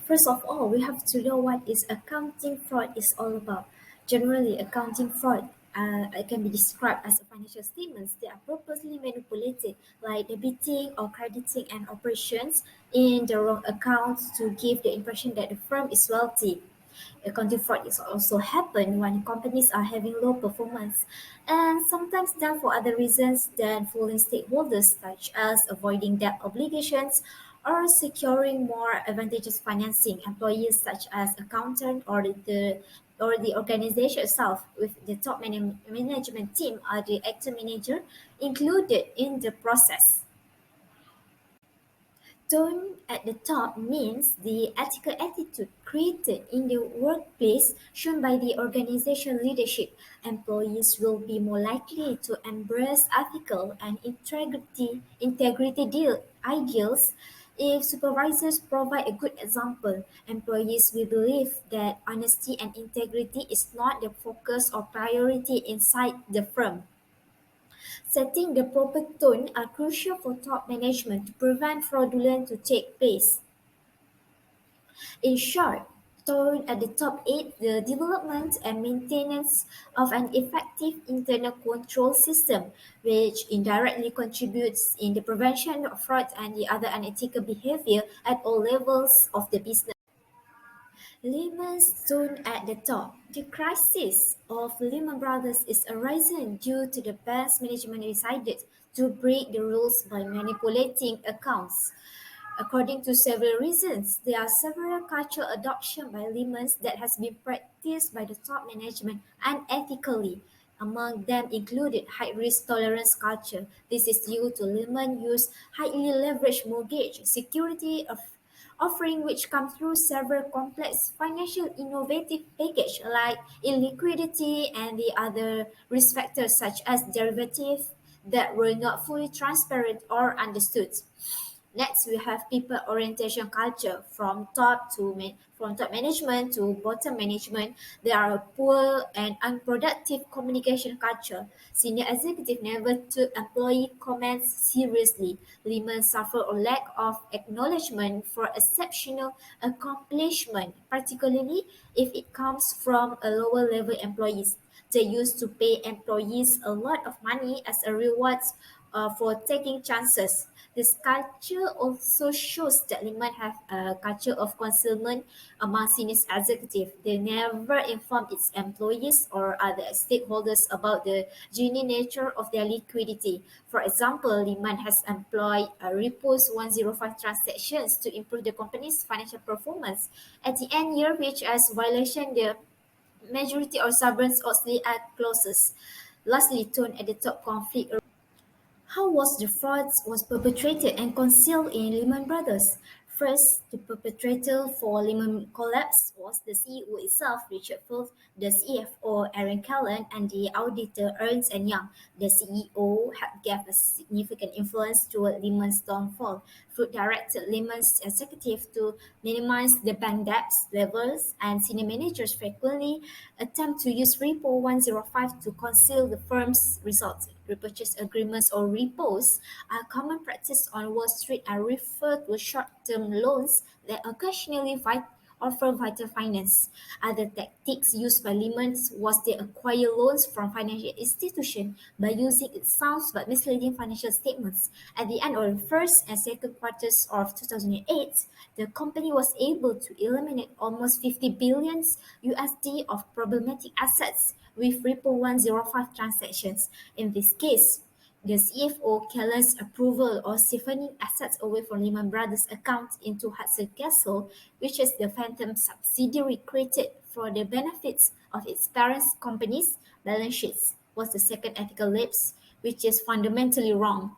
First of all, we have to know what is accounting fraud is all about. Generally, accounting fraud it can be described as financial statements that are purposely manipulated, like debiting or crediting an operations in the wrong accounts to give the impression that the firm is wealthy. Accounting fraud is also happen when companies are having low performance and sometimes done for other reasons than fooling stakeholders such as avoiding debt obligations or securing more advantageous financing employees such as accountant or the organization itself with the top management team or the actor manager included in the process. Tone at the top means the ethical attitude created in the workplace shown by the organization leadership. Employees will be more likely to embrace ethical and ideals. If supervisors provide a good example, employees will believe that honesty and integrity is not the focus or priority inside the firm. Setting the proper tone are crucial for top management to prevent fraudulence to take place. In short, tone at the top aids the development and maintenance of an effective internal control system, which indirectly contributes in the prevention of fraud and the other unethical behavior at all levels of the business. Lehman's tone at the top. The crisis of Lehman Brothers is arisen due to the bank's management decided to break the rules by manipulating accounts. According to several reasons, there are several cultural adoption by Lehman's that has been practiced by the top management unethically. Among them included high risk tolerance culture. This is due to Lehman use highly leveraged mortgage security of offering which come through several complex financial innovative package like illiquidity and the other risk factors such as derivatives that were not fully transparent or understood. Next, we have people orientation culture from top management to bottom management. There are a poor and unproductive communication culture. Senior executive never took employee comments seriously. Women suffer a lack of acknowledgement for exceptional accomplishment, particularly if it comes from a lower level employees. They used to pay employees a lot of money as a reward for taking chances. This culture also shows that Lehman have a culture of concealment among senior executives. They never inform its employees or other stakeholders about the genuine nature of their liquidity. For example, Lehman has employed repos 105 transactions to improve the company's financial performance. At the end year, which as violation the majority or sovereigns Oxley Act clauses. Lastly, tone at the top conflict. How was the fraud was perpetrated and concealed in Lehman Brothers? First, the perpetrator for Lehman collapse was the CEO itself, Richard Fultz, the CFO, Aaron Callan, and the auditor, Ernst and Young. The CEO had gave a significant influence toward Lehman's downfall. Fultz directed Lehman's executive to minimize the bank debts levels, and senior managers frequently attempt to use Repo 105 to conceal the firm's results. Repurchase agreements or repos are common practice on Wall Street and refer to short-term loans that occasionally offer vital finance. Other tactics used by Lehman was they acquire loans from financial institutions by using its sound but misleading financial statements. At the end of the first and second quarters of 2008, the company was able to eliminate almost 50 billion USD of problematic assets with Repo 105 transactions. In this case, the CFO Callan's approval of siphoning assets away from Lehman Brothers account into Hudson Castle, which is the phantom subsidiary created for the benefits of its parent company's balance sheets, was the second ethical lapse, which is fundamentally wrong.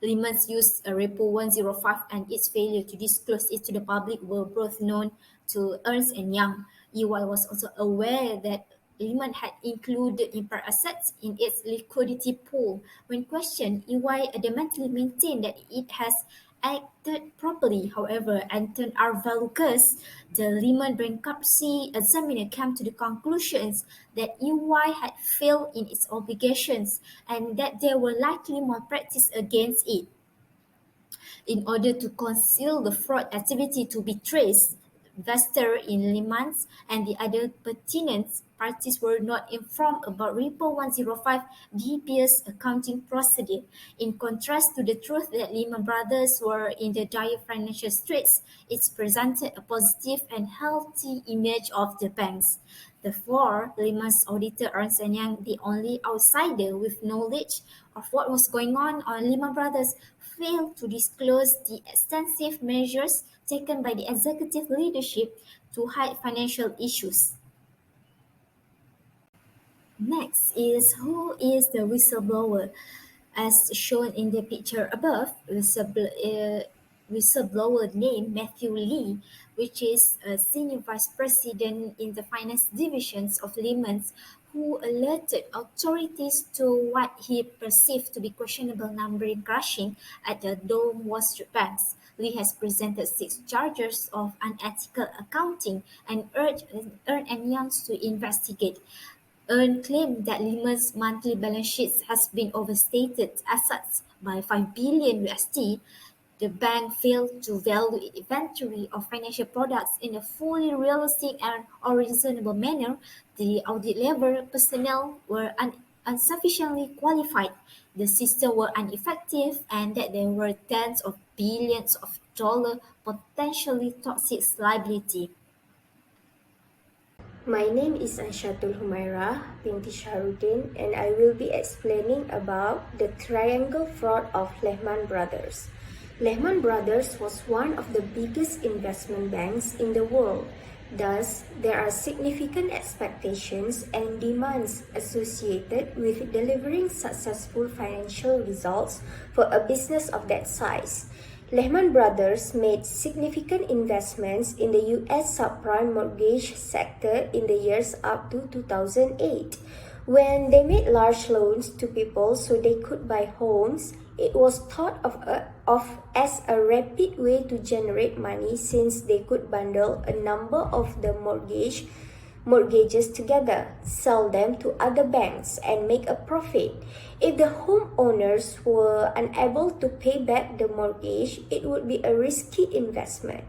Lehman's use a Repo 105 and its failure to disclose it to the public were both known to Ernst and Young. EY was also aware that Lehman had included impaired assets in its liquidity pool. When questioned, EY adamantly maintained that it has acted properly. However, Anton R. Valukas, the Lehman bankruptcy examiner, came to the conclusions that EY had failed in its obligations and that there were likely malpractice against it. In order to conceal the fraud activity to be traced, investor in Lehman's and the other pertinent parties were not informed about Repo 105 BP's accounting procedure. In contrast to the truth that Lehman Brothers were in the dire financial straits, it presented a positive and healthy image of the banks. Therefore, Lehman's auditor Ernst and Young, the only outsider with knowledge of what was going on Lehman Brothers, failed to disclose the extensive measures taken by the executive leadership to hide financial issues. Next is who is the whistleblower. As shown in the picture above, whistleblower named Matthew Lee, which is a senior vice president in the finance divisions of Lehman's, who alerted authorities to what he perceived to be questionable numbering crashing at the Dome Wall Street banks. Lee has presented 6 charges of unethical accounting and urged Ernst and Young to investigate. Ern claimed that Lehman's monthly balance sheet has been overstated assets by $5 billion. The bank failed to value inventory of financial products in a fully realistic or reasonable manner. The audit-level personnel were insufficiently qualified, the systems were ineffective, and that there were tens of billions of dollars potentially toxic liability. My name is Aisyatul Humairah, Binti Shaharuddin, and I will be explaining about the triangle fraud of Lehman Brothers. Lehman Brothers was one of the biggest investment banks in the world. Thus, there are significant expectations and demands associated with delivering successful financial results for a business of that size. Lehman Brothers made significant investments in the U.S. subprime mortgage sector in the years up to 2008. When they made large loans to people so they could buy homes, it was thought of as a rapid way to generate money since they could bundle a number of the mortgages together, sell them to other banks, and make a profit. If the homeowners were unable to pay back the mortgage, it would be a risky investment.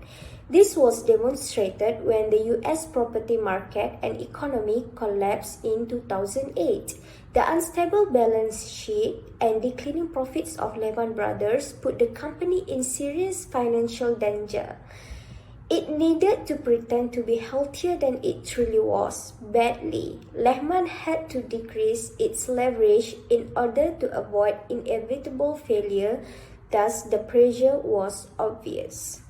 This was demonstrated when the US property market and economy collapsed in 2008. The unstable balance sheet and declining profits of Lehman Brothers put the company in serious financial danger. It needed to pretend to be healthier than it truly was, badly. Lehman had to decrease its leverage in order to avoid inevitable failure, thus the pressure was obvious.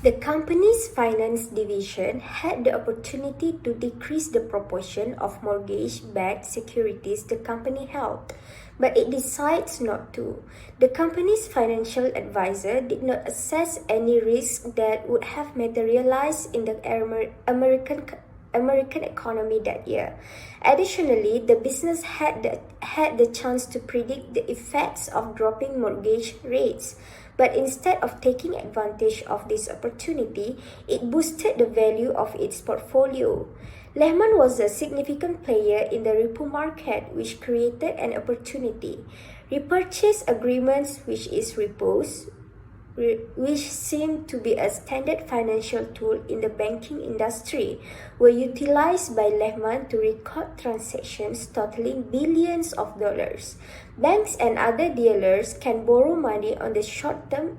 The company's finance division had the opportunity to decrease the proportion of mortgage-backed securities the company held, but it decides not to. The company's financial advisor did not assess any risk that would have materialized in the American economy that year. Additionally, the business had the chance to predict the effects of dropping mortgage rates. But instead of taking advantage of this opportunity, it boosted the value of its portfolio. Lehman was a significant player in the repo market, which created an opportunity. Repurchase agreements, which is repos, which seemed to be a standard financial tool in the banking industry, were utilized by Lehman to record transactions totaling billions of dollars. Banks and other dealers can borrow money on the short term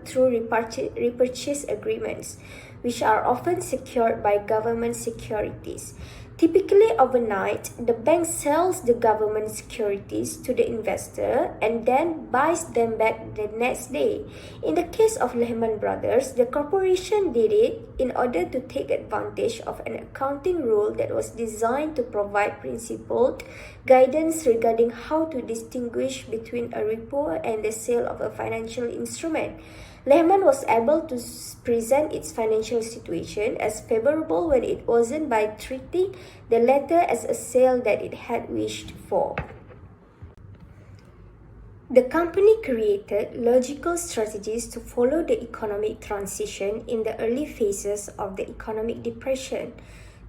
through repurchase agreements, which are often secured by government securities. Typically overnight, the bank sells the government securities to the investor and then buys them back the next day. In the case of Lehman Brothers, the corporation did it in order to take advantage of an accounting rule that was designed to provide principled guidance regarding how to distinguish between a repo and the sale of a financial instrument. Lehman was able to present its financial situation as favorable when it wasn't by treating the latter as a sale that it had wished for. The company created logical strategies to follow the economic transition in the early phases of the economic depression.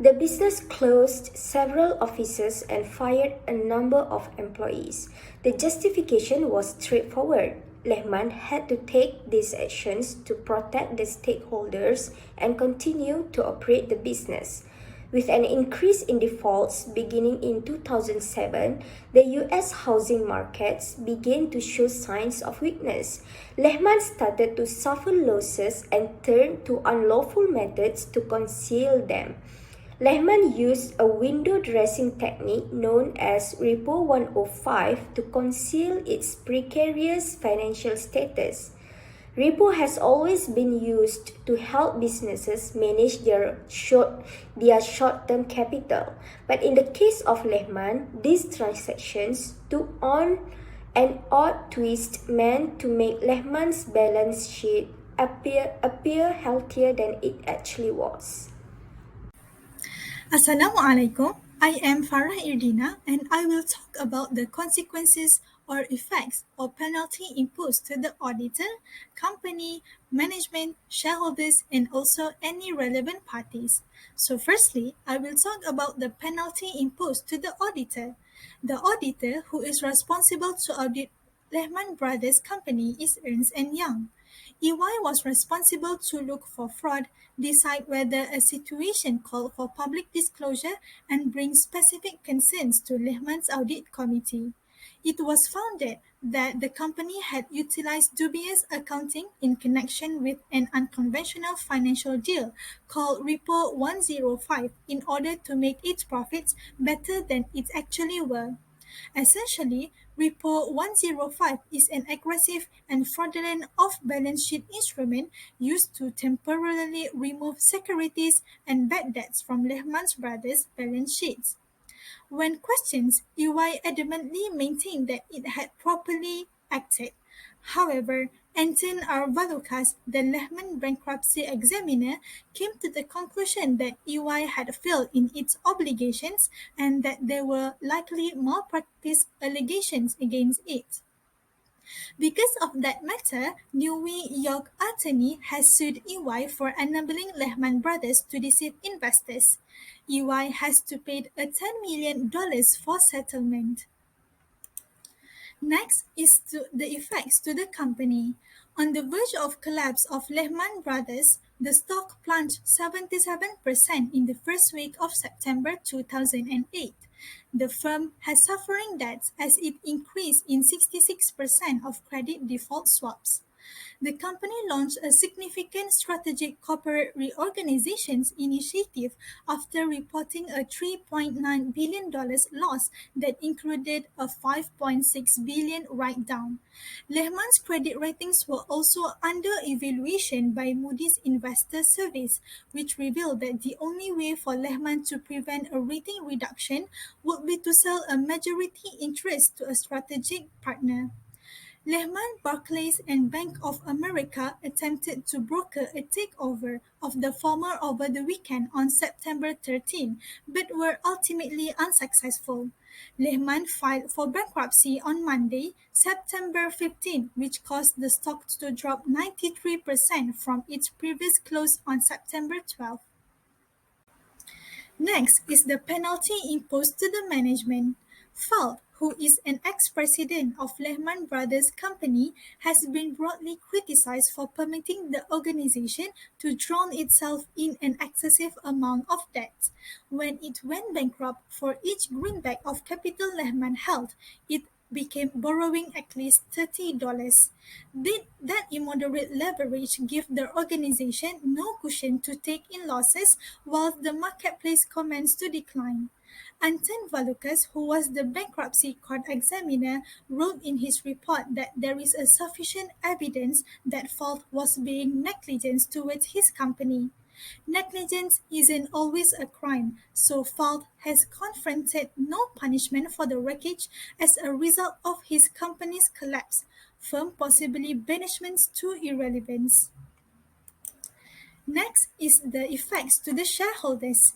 The business closed several offices and fired a number of employees. The justification was straightforward. Lehman had to take these actions to protect the stakeholders and continue to operate the business. With an increase in defaults beginning in 2007, the US housing markets began to show signs of weakness. Lehman started to suffer losses and turned to unlawful methods to conceal them. Lehman used a window dressing technique known as Repo 105 to conceal its precarious financial status. Repo has always been used to help businesses manage their short-term capital, but in the case of Lehman, these transactions took on an odd twist meant to make Lehman's balance sheet appear healthier than it actually was. Assalamualaikum. I am Farah Irdina and I will talk about the consequences or effects or penalty imposed to the auditor, company, management, shareholders, and also any relevant parties. So firstly, I will talk about the penalty imposed to the auditor. The auditor who is responsible to audit Lehman Brothers company is Ernst and Young. EY was responsible to look for fraud, decide whether a situation called for public disclosure, and bring specific concerns to Lehman's audit committee. It was found that the company had utilized dubious accounting in connection with an unconventional financial deal called Repo 105 in order to make its profits better than it actually were. Essentially, Repo 105 is an aggressive and fraudulent off-balance sheet instrument used to temporarily remove securities and bad debts from Lehman Brothers' balance sheets. When questioned, EY adamantly maintained that it had properly acted. However, Anton R. Valukas, the Lehman bankruptcy examiner, came to the conclusion that EY had failed in its obligations and that there were likely malpractice allegations against it. Because of that matter, New York attorney has sued EY for enabling Lehman Brothers to deceive investors. EY has to pay a $10 million for settlement. Next is the effects to the company. On the verge of collapse of Lehman Brothers, the stock plunged 77% in the first week of September 2008. The firm has suffering debts as it increased in 66% of credit default swaps. The company launched a significant strategic corporate reorganization initiative after reporting a $3.9 billion loss that included a $5.6 billion write-down. Lehman's credit ratings were also under evaluation by Moody's Investor Service, which revealed that the only way for Lehman to prevent a rating reduction would be to sell a majority interest to a strategic partner. Lehman, Barclays, and Bank of America attempted to broker a takeover of the former over the weekend on September 13, but were ultimately unsuccessful. Lehman filed for bankruptcy on Monday, September 15, which caused the stock to drop 93% from its previous close on September 12. Next is the penalty imposed to the management. Falk, who is an ex-president of Lehman Brothers Company, has been broadly criticized for permitting the organization to drown itself in an excessive amount of debt. When it went bankrupt, for each greenback of capital Lehman held, it became borrowing at least $30. Did that immoderate leverage give the organization no cushion to take in losses while the marketplace commenced to decline? Anton Valukas, who was the bankruptcy court examiner, wrote in his report that there is a sufficient evidence that Falk was being negligent towards his company. Negligence isn't always a crime, so Falk has confronted no punishment for the wreckage as a result of his company's collapse, firm possibly banishments to irrelevance. Next is the effects to the shareholders.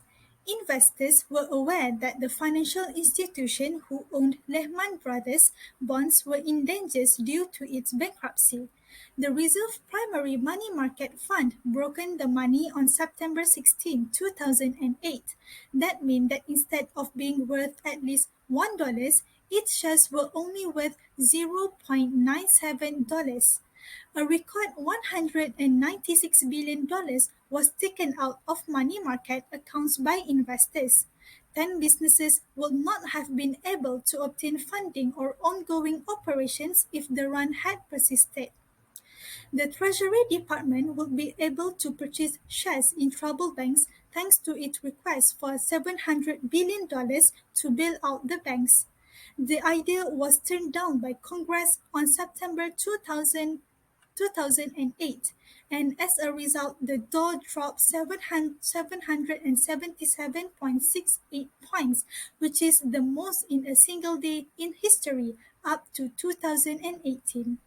Investors were aware that the financial institution who owned Lehman Brothers bonds were in danger due to its bankruptcy. The Reserve Primary Money Market Fund broken the money on September 16, 2008. That meant that instead of being worth at least $1, its shares were only worth $0.97. A record $196 billion was taken out of money market accounts by investors. 10 businesses would not have been able to obtain funding or ongoing operations if the run had persisted. The Treasury Department would be able to purchase shares in troubled banks thanks to its request for $700 billion to bail out the banks. The idea was turned down by Congress on September 2008, and as a result, the Dow dropped 777.68 points, which is the most in a single day in history, up to 2018.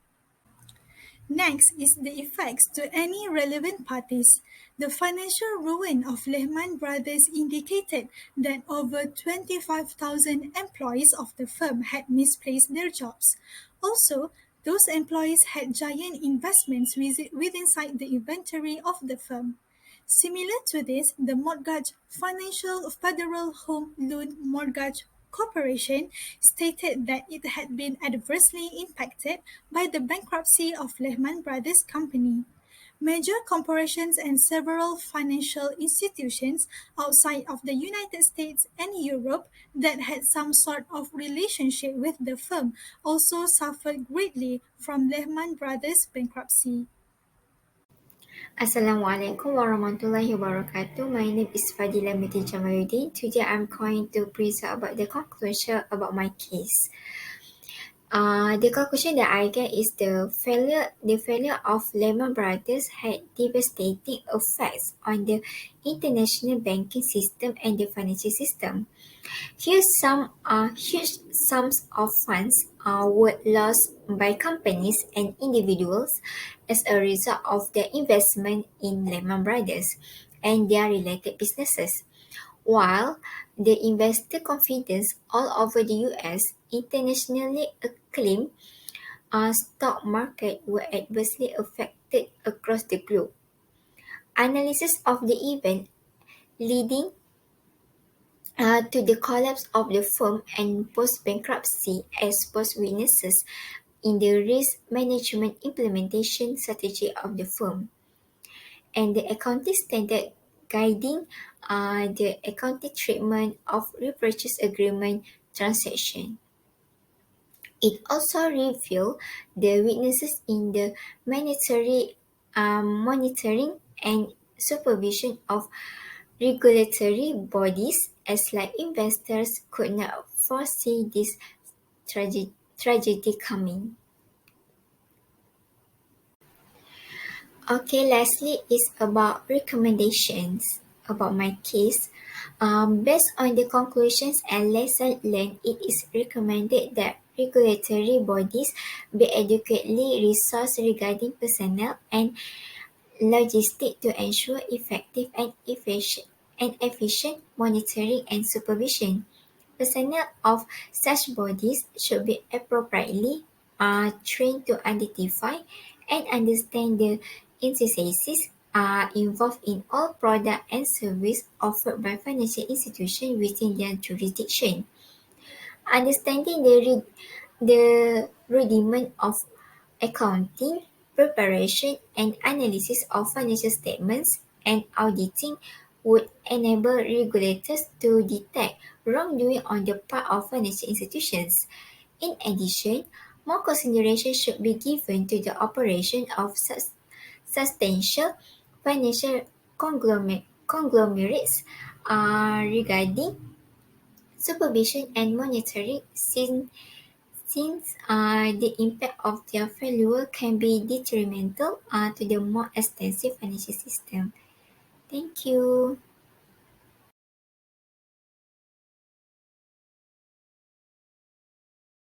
Next is the effects to any relevant parties. The financial ruin of Lehman Brothers indicated that over 25,000 employees of the firm had misplaced their jobs. Also, those employees had giant investments inside the inventory of the firm. Similar to this, the Mortgage Financial Federal Home Loan Mortgage Corporation stated that it had been adversely impacted by the bankruptcy of Lehman Brothers Company. Major corporations and several financial institutions outside of the United States and Europe that had some sort of relationship with the firm also suffered greatly from Lehman Brothers bankruptcy. Assalamualaikum warahmatullahi wabarakatuh. My name is Fadhilah binti Jamaludin. Today I'm going to present about the conclusion about my case. The conclusion that I get is the failure of Lehman Brothers had devastating effects on the international banking system and the financial system. Huge sums of funds were lost by companies and individuals as a result of their investment in Lehman Brothers and their related businesses. While the investor confidence all over the US, internationally acclaimed stock market were adversely affected across the globe. Analysis of the event leading to the collapse of the firm and post-bankruptcy exposed weaknesses in the risk management implementation strategy of the firm and the accounting standard guiding the accounting treatment of repurchase agreement transaction. It also revealed the weaknesses in the monitoring and supervision of regulatory bodies, as like investors could not foresee this tragedy coming. Okay, lastly is about recommendations about my case. Based on the conclusions and lessons learned, it is recommended that regulatory bodies be adequately resourced regarding personnel and logistics to ensure effective and efficient monitoring and supervision. Personnel of such bodies should be appropriately trained to identify and understand the intricacies involved in all product and service offered by financial institutions within their jurisdiction. Understanding the rudiment of accounting, preparation and analysis of financial statements, and auditing would enable regulators to detect wrongdoing on the part of financial institutions. In addition, more consideration should be given to the operation of substantial financial conglomerates regarding supervision and monitoring since the impact of their failure can be detrimental to the more extensive financial system. Thank you.